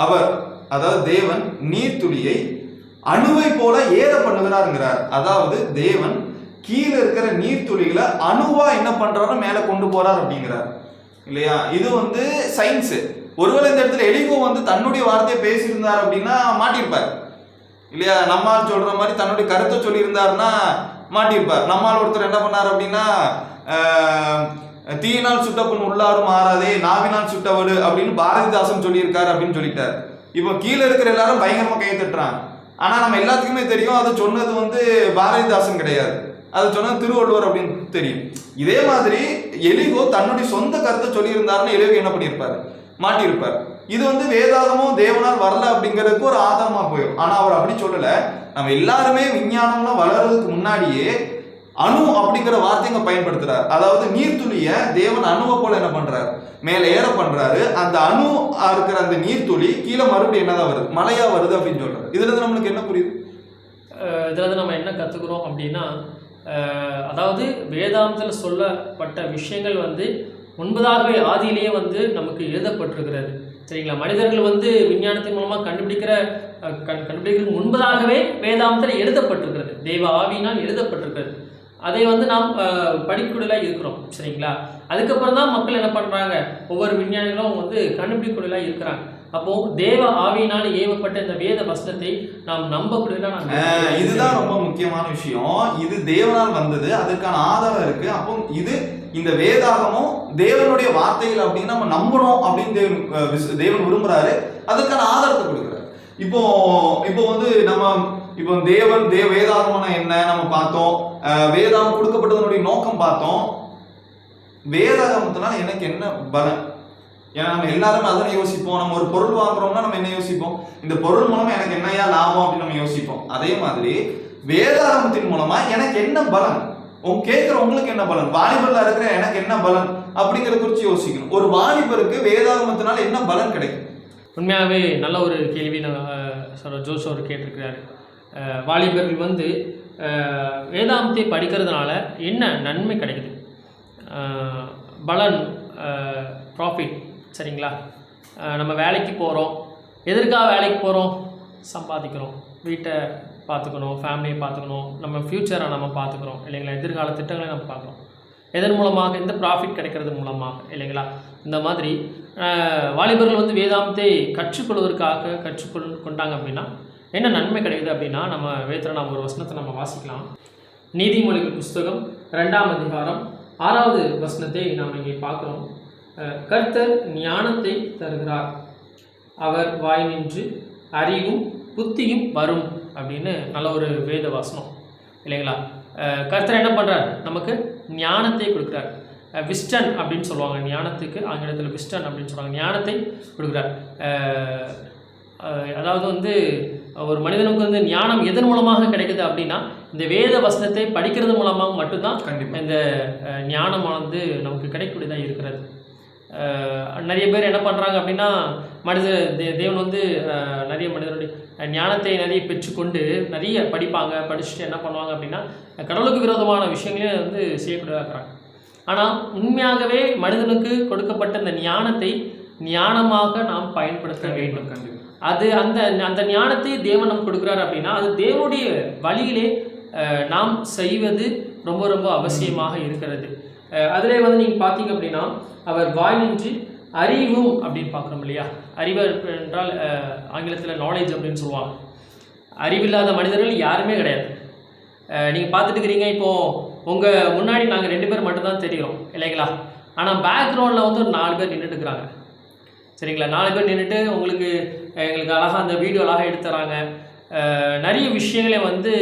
அவர் அதாவது தேவன் நீர்த்துளியை அணுவை போல ஏற பண்ணுகிறாருங்கிறார். அதாவது தேவன் கீழே இருக்கிற நீர்த்துளிகளை அணுவா என்ன பண்றாரு மேல கொண்டு போறார் அப்படிங்கிறார் இல்லையா. இது வந்து சயின்ஸ். ஒருவேளை இந்த இடத்துல எலிகோ வந்து தன்னுடைய வார்த்தையை பேசியிருந்தார் அப்படின்னா மாட்டியிருப்பார் இல்லையா. நம்மால் சொல்ற மாதிரி தன்னுடைய கருத்தை சொல்லியிருந்தாருன்னா மாட்டியிருப்பார். நம்மால் ஒருத்தர் என்ன பண்ணார் அப்படின்னா தீயினால் சுட்டப்பன் உள்ளாரும் மாறாதே நாவினால் சுட்டவடு அப்படின்னு பாரதிதாசன் சொல்லியிருக்காரு அப்படின்னு சொல்லிட்டார். இப்போ கீழே இருக்கிற எல்லாரும் பயங்கரமா கையை தட்டுறாங்க. ஆனா நம்ம எல்லாத்துக்குமே தெரியும் அது சொன்னது வந்து பாரதிதாசன் கிடையாது, அது சொன்னது திருவள்ளுவர் அப்படின்னு தெரியும். இதே மாதிரி எலிகோ தன்னுடைய சொந்த கருத்தை சொல்லியிருந்தாருன்னு எலிகோ என்ன பண்ணியிருப்பாரு, மாட்டியிருப்பார். இது வந்து வேதாகமும் தேவனால் வரல அப்படிங்கிறதுக்கு ஒரு ஆதாரமா போயிடும். ஆனா அவர் அப்படி சொல்லல. நம்ம எல்லாருமே விஞ்ஞானம்லாம் வளர்றதுக்கு முன்னாடியே அணு அப்படிங்கிற வார்த்தைங்க பயன்படுத்துறாரு. அதாவது நீர்த்துளிய தேவன் அணுவை போல என்ன பண்றாரு, மேல ஏற பண்றாரு. அந்த அணு இருக்கிற அந்த நீர்த்துளி கீழே மறுபடியும் என்னதான் வருது, மழையா வருது அப்படின்னு சொல்றாரு. இதுல இருந்து நம்மளுக்கு என்ன புரியுது? இதுல இருந்து நம்ம என்ன கத்துக்கிறோம் அப்படின்னா, அதாவது வேதாந்தத்தில் சொல்லப்பட்ட விஷயங்கள் வந்து முன்பதாகவே ஆதியிலேயே வந்து நமக்கு எழுதப்பட்டிருக்கிறது. சரிங்களா. மனிதர்கள் வந்து விஞ்ஞானத்தின் மூலமாக கண்டுபிடிக்கிறதுக்கு முன்பதாகவே வேதாந்தத்தில் எழுதப்பட்டிருக்கிறது, தெய்வ ஆவியினால் எழுதப்பட்டிருக்கிறது. அதை வந்து நாம் படிக்கக்கூடியதாக இருக்கிறோம். சரிங்களா. அதுக்கப்புறம் தான் மக்கள் என்ன பண்ணுறாங்க, ஒவ்வொரு விஞ்ஞானிகளும் வந்து கண்டுபிடிக்கூடியதாக இருக்கிறாங்க. அப்போ தேவ ஆவியினால் ஏவப்பட்ட இந்த வேத வசனத்தை நாம் நம்பக்கூடியதாக, இதுதான் ரொம்ப முக்கியமான விஷயம். இது தேவனால் வந்தது, அதற்கான ஆதாரம் இருக்கு. அப்போ இது இந்த வேதாகமும் தேவனுடைய வார்த்தைகள் அப்படின்னு நம்ம நம்பணும் அப்படின்னு தேவன் விரும்புறாரு. அதற்கான ஆதாரத்தை கொடுக்குறாரு. இப்போ வந்து நம்ம இப்போ வேதாகம்னா என்ன நம்ம பார்த்தோம். வேதாகம் கொடுக்கப்பட்டதனுடைய நோக்கம் பார்த்தோம். வேதாகமத்தினால எனக்கு என்ன பலன்? ஏன்னா நம்ம எல்லாருமே அதனை யோசிப்போம். நம்ம ஒரு பொருள் வாங்குறோம்னா நம்ம என்ன யோசிப்போம், இந்த பொருள் மூலமா எனக்கு என்னையா லாபம் அப்படின்னு நம்ம யோசிப்போம். அதே மாதிரி வேதாகமத்தின் மூலமா எனக்கு என்ன பலன், கேட்கிற உங்களுக்கு என்ன பலன், வாலிபர்ல இருக்கிற எனக்கு என்ன பலன் அப்படிங்கிறத குறித்து யோசிக்கணும். ஒரு வாலிபருக்கு வேதாகமத்தினால என்ன பலன் கிடைக்கும்? உண்மையாகவே நல்ல ஒரு கேள்வி ஜோஸ் அவர் கேட்டிருக்கிறாரு. வாலிபர்கள் வந்து வேதாகமத்தை படிக்கிறதுனால என்ன நன்மை கிடைக்குது, பலன், ப்ராஃபிட். சரிங்களா. நம்ம வேலைக்கு போகிறோம், எதற்காக வேலைக்கு போகிறோம், சம்பாதிக்கிறோம், வீட்டை பார்த்துக்கணும், ஃபேமிலியை பார்த்துக்கணும், நம்ம ஃப்யூச்சரை நம்ம பார்த்துக்கிறோம் இல்லைங்களா. எதிர்கால திட்டங்களை நம்ம பார்க்குறோம். எதன் மூலமாக, இந்த ப்ராஃபிட் கிடைக்கிறது மூலமாக இல்லைங்களா. இந்த மாதிரி வாலிபர்கள் வந்து வேதாந்தத்தை கற்றுக்கொள்வதற்காக கற்றுக்கொண்டாங்க அப்படின்னா என்ன நன்மை கிடைக்குது அப்படின்னா, நம்ம வேதத்தில் நாம் ஒரு வசனத்தை நம்ம வாசிக்கலாம். நீதிமொழிகள் புஸ்தகம் 2ஆம் அதிகாரம் 6வது வசனத்தை நாம் இங்கே பார்க்குறோம். கர்த்தர் ஞானத்தை தருகிறார், அவர் வாய் நின்று அறிவும் புத்தியும் வரும் அப்படின்னு நல்ல ஒரு வேத வசனம் இல்லைங்களா. கர்த்தர் என்ன பண்ணுறார், நமக்கு ஞானத்தை கொடுக்குறார். விஸ்டன் அப்படின்னு சொல்லுவாங்க, ஞானத்துக்கு ஆங்கிலத்தில் விஸ்டன் அப்படின்னு சொல்லுவாங்க. ஞானத்தை கொடுக்குறார். அதாவது வந்து ஒரு மனிதனுக்கு வந்து ஞானம் எதன் மூலமாக கிடைக்குது அப்படின்னா, இந்த வேத வசனத்தை படிக்கிறது மூலமாக மட்டும்தான் இந்த ஞானம் வந்து நமக்கு கிடைக்கக்கூடியதாக இருக்கிறது. நிறைய பேர் என்ன பண்ணுறாங்க அப்படின்னா, தேவன் வந்து நிறைய மனிதனுடைய ஞானத்தை நிறைய பெற்றுக்கொண்டு நிறைய படிச்சுட்டு என்ன பண்ணுவாங்க அப்படின்னா, கடவுளுக்கு விரோதமான விஷயங்களே வந்து செய்யக்கூடியதாக இருக்கிறாங்க. ஆனால் உண்மையாகவே மனிதனுக்கு கொடுக்கப்பட்ட இந்த ஞானத்தை ஞானமாக நாம் பயன்படுத்த வேண்டும். அது அந்த ஞானத்தை தேவன் நமக்கு கொடுக்குறாரு அப்படின்னா, அது தேவனுடைய வழியிலே நாம் செய்வது ரொம்ப ரொம்ப அவசியமாக இருக்கிறது. அதிலே வந்து நீங்கள் பார்த்தீங்க அப்படின்னா, அவர் வாய் நின்று அறிவும் அப்படின்னு பார்க்குறோம் இல்லையா. அறிவு என்றால் ஆங்கிலத்தில் நாலேஜ் அப்படின்னு சொல்லுவாங்க. அறிவில்லாத மனிதர்கள் யாருமே கிடையாது. நீங்கள் பார்த்துட்டு இருக்கிறீங்க, இப்போது உங்கள் முன்னாடி நாங்கள் 2 பேர் மட்டும்தான் தெரிகிறோம் இல்லைங்களா. ஆனால் பேக்ரவுண்டில் வந்து ஒரு 4 பேர் நின்றுட்டு இருக்கிறாங்க. சரிங்களா. 4 பேர் நின்றுட்டு எங்களுக்கு அழகாக அந்த வீடியோ அழகாக எடுத்துறாங்க. நிறைய விஷயங்களை வந்து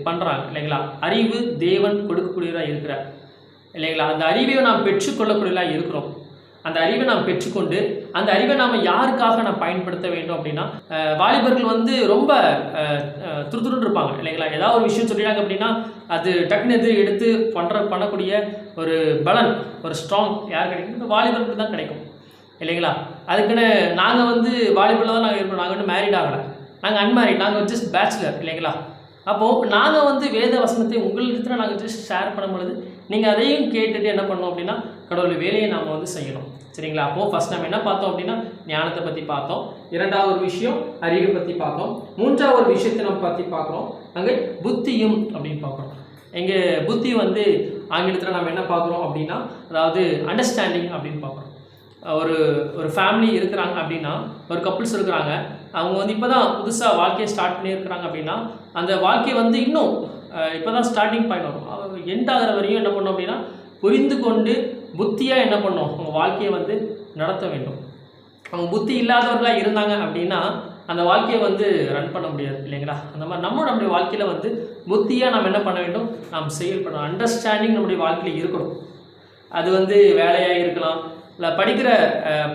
பண்ணுறாங்க இல்லைங்களா. அறிவு தேவன் கொடுக்கக்கூடியதாக இருக்கிறார் இல்லைங்களா. அந்த அறிவை நாம் பெற்றுக்கொள்ளக்கூடியதாக இருக்கிறோம். அந்த அறிவை நாம் பெற்றுக்கொண்டு அந்த அறிவை நாம் யாருக்காக நாம் பயன்படுத்த வேண்டும் அப்படின்னா, வாலிபர்கள் வந்து ரொம்ப துருதுருன்னு இருப்பாங்க இல்லைங்களா. ஏதாவது ஒரு விஷயம் சொல்லிட்டாங்க அப்படின்னா அது டக்குன்னு எடுத்து பண்ணக்கூடிய ஒரு பலன், ஒரு ஸ்ட்ராங் யார் கிடைக்கும், இந்த வாலிபர்களுக்கு தான் கிடைக்கும் இல்லைங்களா. அதுக்குன்னு நாங்கள் வந்து வாலிபரில் தான் நாங்கள் இருக்கோம். நாங்கள் வந்து மேரிட் ஆகலை, நாங்கள் அன்மேரிட், நாங்கள் ஜஸ்ட் பேச்சுலர் இல்லைங்களா. அப்போது நாங்கள் வந்து வேத வசனத்தை உங்களிடத்தில் நாங்கள் ஜஸ்ட் ஷேர் பண்ணும் பொழுது நீங்கள் அதையும் கேட்டுட்டு என்ன பண்ணோம் அப்படின்னா கடவுளுடைய வேலையை நாம் வந்து செய்யணும். சரிங்களா? அப்போது ஃபஸ்ட் நம்ம என்ன பார்த்தோம் அப்படின்னா ஞானத்தை பற்றி பார்த்தோம். இரண்டாவது ஒரு விஷயம் அறிவை பற்றி பார்த்தோம். மூன்றாவது ஒரு விஷயத்தை நம்ம பற்றி பார்க்குறோம், அங்கே புத்தியும் அப்படின்னு பார்க்குறோம். எங்கே புத்தி வந்து ஆங்கிலத்தில் நம்ம என்ன பார்க்குறோம் அப்படின்னா அதாவது அண்டர்ஸ்டாண்டிங் அப்படின்னு பார்க்குறோம். ஒரு ஃபேமிலி இருக்கிறாங்க அப்படின்னா, ஒரு கப்புள்ஸ் இருக்கிறாங்க, அவங்க வந்து இப்போ தான் புதுசாக வாழ்க்கையை ஸ்டார்ட் பண்ணியிருக்கிறாங்க அப்படின்னா அந்த வாழ்க்கையை வந்து இன்னும் இப்போ தான் ஸ்டார்டிங் பாயிண்ட் வரும். எண்ட் ஆகிற வரையும் என்ன பண்ணோம் அப்படின்னா புரிந்து கொண்டு புத்தியாக என்ன பண்ணோம் அவங்க வாழ்க்கையை வந்து நடத்த வேண்டும். அவங்க புத்தி இல்லாதவர்களாக இருந்தாங்க அப்படின்னா அந்த வாழ்க்கையை வந்து ரன் பண்ண முடியாது இல்லைங்களா? அந்த மாதிரி நம்மளுடைய வாழ்க்கையில் வந்து புத்தியாக நம்ம என்ன பண்ண வேண்டும், நாம் செயல்படணும். அண்டர்ஸ்டாண்டிங் நம்முடைய வாழ்க்கையில் இருக்கணும். அது வந்து வேலையாக இருக்கலாம், இல்லை படிக்கிற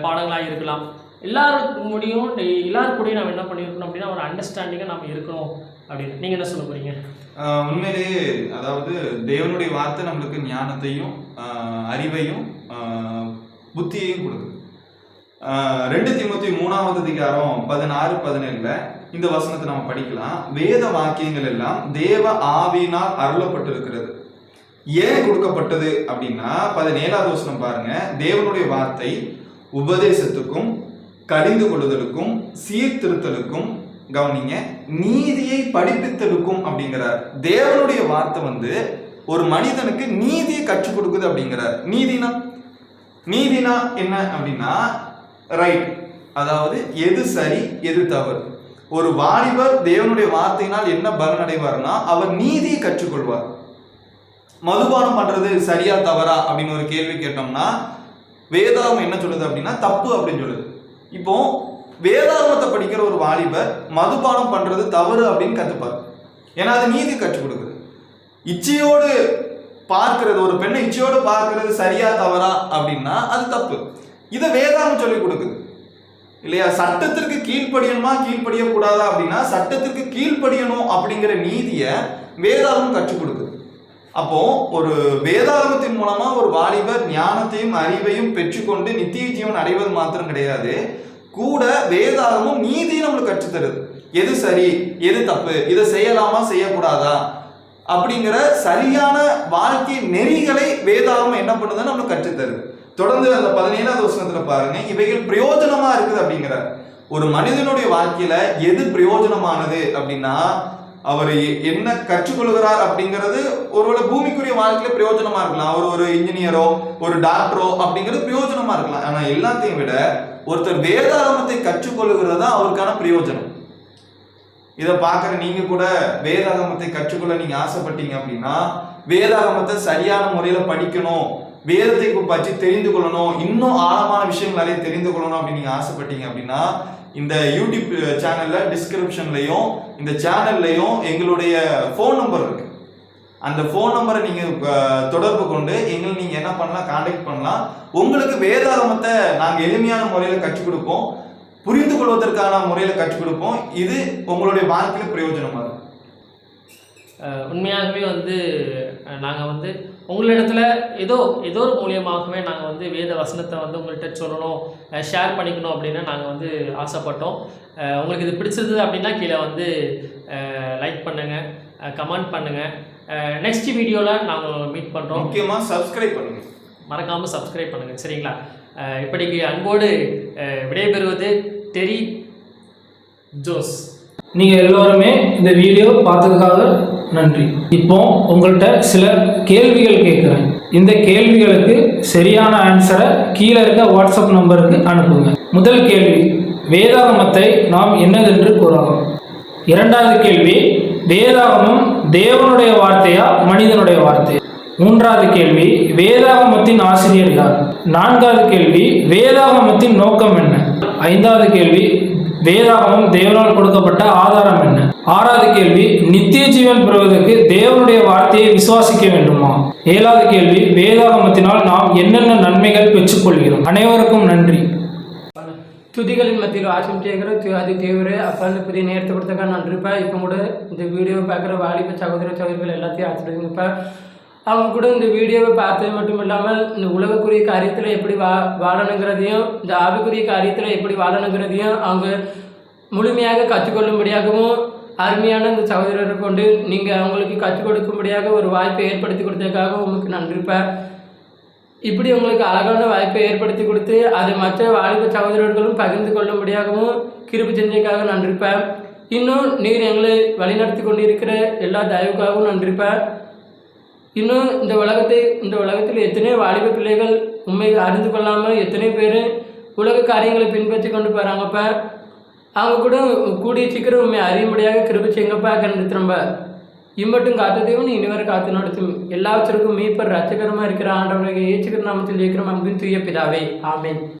பாடங்களாக இருக்கலாம். எல்லாருக்கூடையும் நம்ம என்ன பண்ணியிருக்கணும் அப்படின்னா ஒரு அண்டர்ஸ்டாண்டிங்காக நம்ம இருக்கணும் அப்படின்னு. நீங்கள் என்ன சொல்ல போகிறீங்க? உண்மையிலேயே அதாவது தேவனுடைய வார்த்தை நம்மளுக்கு ஞானத்தையும் அறிவையும் புத்தியையும் கொடுக்குது. 2 தீமோத்தேயு 3வது அதிகாரம் 16-17 இந்த வசனத்தை நம்ம படிக்கலாம். வேத வாக்கியங்கள் எல்லாம் தேவ ஆவியினால் அருளப்பட்டிருக்கிறது. ஏன் கொடுக்கப்பட்டது அப்படின்னா 17வது வசனம் பாருங்க. தேவனுடைய வார்த்தை உபதேசத்துக்கும் கடிந்து கொள்ளுதலுக்கும் சீர்திருத்தலுக்கும், கவனிங்க, நீதியை படிப்பித்தலுக்கும் அப்படிங்கிறார். தேவனுடைய வார்த்தை வந்து ஒரு மனிதனுக்கு நீதியை கற்றுக் கொடுக்குது அப்படிங்கிறார். நீதினா என்ன அப்படின்னா ரைட், அதாவது எது சரி எது தவறு. ஒரு வாலிபர் தேவனுடைய வார்த்தையினால் என்ன பலன் அடைவார்னா அவர் நீதியை கற்றுக்கொள்வார். மதுபானம் பண்றது சரியா தவறா அப்படின்னு ஒரு கேள்வி கேட்டோம்னா வேதாகம் என்ன சொல்லுது அப்படின்னா தப்பு அப்படின்னு சொல்லுது. இப்போ வேதாகமத்தை படிக்கிற ஒரு வாலிபர் மதுபானம் பண்றது தவறு அப்படின்னு கத்துப்பார். ஏன்னா அது நீதி கற்றுக் கொடுக்குது. இச்சையோடு பார்க்கிறது, ஒரு பெண்ணை இச்சையோடு பார்க்கிறது சரியா தவறா அப்படின்னா அது தப்பு. இதை வேதாகம் சொல்லி கொடுக்குது இல்லையா? சட்டத்திற்கு கீழ்ப்படியணுமா கீழ்ப்படியக்கூடாதா அப்படின்னா சட்டத்திற்கு கீழ்ப்படியணும் அப்படிங்கிற நீதியை வேதாகம் கற்றுக் கொடுக்குது. அப்போ ஒரு வேதாகமத்தின் மூலமா ஒரு வாலிபர் ஞானத்தையும் அறிவையும் பெற்றுக்கொண்டு நித்திய ஜீவன் அடைவது மாத்திரம் கிடையாது, கூட வேதாகமும் நீதியும் நம்மளுக்கு கற்றுத்தருது. எது சரி எது தப்பு, இதை செய்யலாமா செய்யக்கூடாதா அப்படிங்கிற சரியான வாழ்க்கை நெறிகளை வேதாகம் என்ன பண்ணுதுன்னு நம்மளுக்கு கற்றுத்தருது. தொடர்ந்து அந்த 17வது வசனத்துல பாருங்க, இவைகள் பிரயோஜனமா இருக்குது அப்படிங்கிறார். ஒரு மனிதனுடைய வாழ்க்கையில எது பிரயோஜனமானது அப்படின்னா அவர் என்ன கற்றுக்கொள்கிறார் அப்படிங்கிறது ஒருவேளை பூமிக்குரிய வாழ்க்கையில பிரயோஜனமா இருக்கலாம். அவர் ஒரு இன்ஜினியரோ ஒரு டாக்டரோ அப்படிங்கிறது பிரயோஜனமா இருக்கலாம். ஆனா எல்லாத்தையும் விட ஒருத்தர் வேதாகமத்தை கற்றுக்கொள்கிறது தான் அவருக்கான பிரயோஜனம். இதை பார்க்குற நீங்க கூட வேதாகமத்தை கற்றுக்கொள்ள நீங்க ஆசைப்பட்டீங்க அப்படின்னா வேதாகமத்தை சரியான முறையில படிக்கணும், வேதத்தை பற்றி தெரிந்து கொள்ளணும், இன்னும் ஆழமான விஷயங்கள் நிறைய தெரிந்து கொள்ளணும் அப்படின்னு நீங்க ஆசைப்பட்டீங்க அப்படின்னா இந்த யூடியூப் சேனல்ல டிஸ்கிரிப்ஷன்லையும் இந்த சேனல்லையும் எங்களுடைய ஃபோன் நம்பர் இருக்கு. அந்த ஃபோன் நம்பரை நீங்க தொடர்பு கொண்டு எங்களை நீங்க என்ன பண்ணலாம், கான்டாக்ட் பண்ணலாம். உங்களுக்கு வேதாகமத்தை நாங்க எளிமையான முறையில கற்றுக் கொடுப்போம், புரிந்து கொள்வதற்கான முறையில கற்றுக் கொடுப்போம். இது உங்களுடைய வாழ்க்கையில பிரயோஜனமா இருக்கும். உண்மையாகவே வந்து நாங்கள் வந்து உங்களிடத்துல ஏதோ ஒரு மூலியமாகவே நாங்கள் வந்து வேத வசனத்தை வந்து உங்கள்கிட்ட சொல்லணும், ஷேர் பண்ணிக்கணும் அப்படின்னு நாங்கள் வந்து ஆசைப்பட்டோம். உங்களுக்கு இது பிடிச்சிருந்தது அப்படின்னா கீழே வந்து லைக் பண்ணுங்கள், கமெண்ட் பண்ணுங்கள். நெக்ஸ்ட் வீடியோவில் நாங்கள் மீட் பண்ணுறோம். முக்கியமாக சப்ஸ்கிரைப் பண்ணுங்கள், மறக்காமல் சப்ஸ்கிரைப் பண்ணுங்கள். சரிங்களா? இப்படிக்கு அன்போடு விடைபெறுவது டெரி ஜோஸ். நீங்கள் எல்லோருமே இந்த வீடியோ பார்த்ததுக்காக நன்றி. இப்போ உங்கள்கிட்ட சில கேள்விகள் கேட்குறேன். இந்த கேள்விகளுக்கு சரியான ஆன்சரை கீழே இருக்க வாட்ஸ்அப் நம்பருக்கு அனுப்புங்க. முதல் கேள்வி, வேதாகமத்தை நாம் என்னதென்று கூறலாம்? இரண்டாவது கேள்வி, வேதாகமம் தேவனுடைய வார்த்தையா மனிதனுடைய வார்த்தையா? மூன்றாவது கேள்வி, வேதாகமத்தின் ஆசிரியர் யார்? நான்காவது கேள்வி, வேதாகமத்தின் நோக்கம் என்ன? ஐந்தாவது கேள்வி, வேதாகமம் தேவனால் கொடுக்கப்பட்ட ஆதாரம் என்ன? ஆறாவது கேள்வி, நித்திய ஜீவன் பெறுவதற்கு தேவனுடைய வார்த்தையை விசுவாசிக்க வேண்டுமா? ஏழாவது கேள்வி, வேதாகமத்தினால் நாம் என்னென்ன நன்மைகள் பெற்றுக்கொள்கிறோம்? அனைவருக்கும் நன்றி. துதிகளின் மத்தியில் வாசம் செய்கிற அது தேவரே அப்போ அந்த புதிய நேரத்தை கொடுத்தக்கா நன்றிப்பா. இப்போ கூட இந்த வீடியோவை பார்க்குற வாலிப சகோதரிகள் எல்லாத்தையும் ஆசிரியங்கப்பா. அவங்க கூட இந்த வீடியோவை பார்த்தது மட்டும் இல்லாமல் இந்த உலகக்குரிய காரியத்தில் எப்படி வாழணுங்கிறதையும் இந்த ஆவிக்குரிய காரியத்தில் எப்படி வாழணுங்கிறதையும் அவங்க முழுமையாக கற்றுக்கொள்ளும்படியாகவும் அருமையான இந்த சகோதரரை கொண்டு நீங்கள் அவங்களுக்கு கற்றுக் கொடுக்கும்படியாக ஒரு வாய்ப்பை ஏற்படுத்தி கொடுத்ததுக்காக உங்களுக்கு நன்றிப்பா. இப்படி உங்களுக்கு அழகான வாய்ப்பை ஏற்படுத்தி கொடுத்து அதை மற்ற வாலிப சகோதரர்களும் பகிர்ந்து கொள்ளும்படியாகவும் கிருபை செஞ்சதுக்காக நன்றிப்பா. இன்னும் நீர் எங்களை வழிநடத்தி கொண்டிருக்கிற எல்லா தயவுக்காகவும் நன்றிப்பா. இன்னும் இந்த உலகத்தில் எத்தனையோ வாலிப பிள்ளைகள் உண்மை அறிந்து கொள்ளாமல் எத்தனையோ பேர் உலக காரியங்களை பின்பற்றி கொண்டு போகிறாங்கப்பா. அவங்க கூட கூடிய சீக்கிரம் உண்மை அறியும்படியாக கிருபை செய்யுங்கப்பா. கண்டித்திரம்ப இம்மட்டும் காத்த தேவன் இனிவரை காத்து நடத்தும் எல்லாவற்றிற்கும் மீட்பர் ரட்சகரமாக இருக்கிற ஆண்டவராகிய இயேசு கிறிஸ்து நாமத்தில் இருக்கிற அன்பின் தூய பிதாவே, ஆமென்.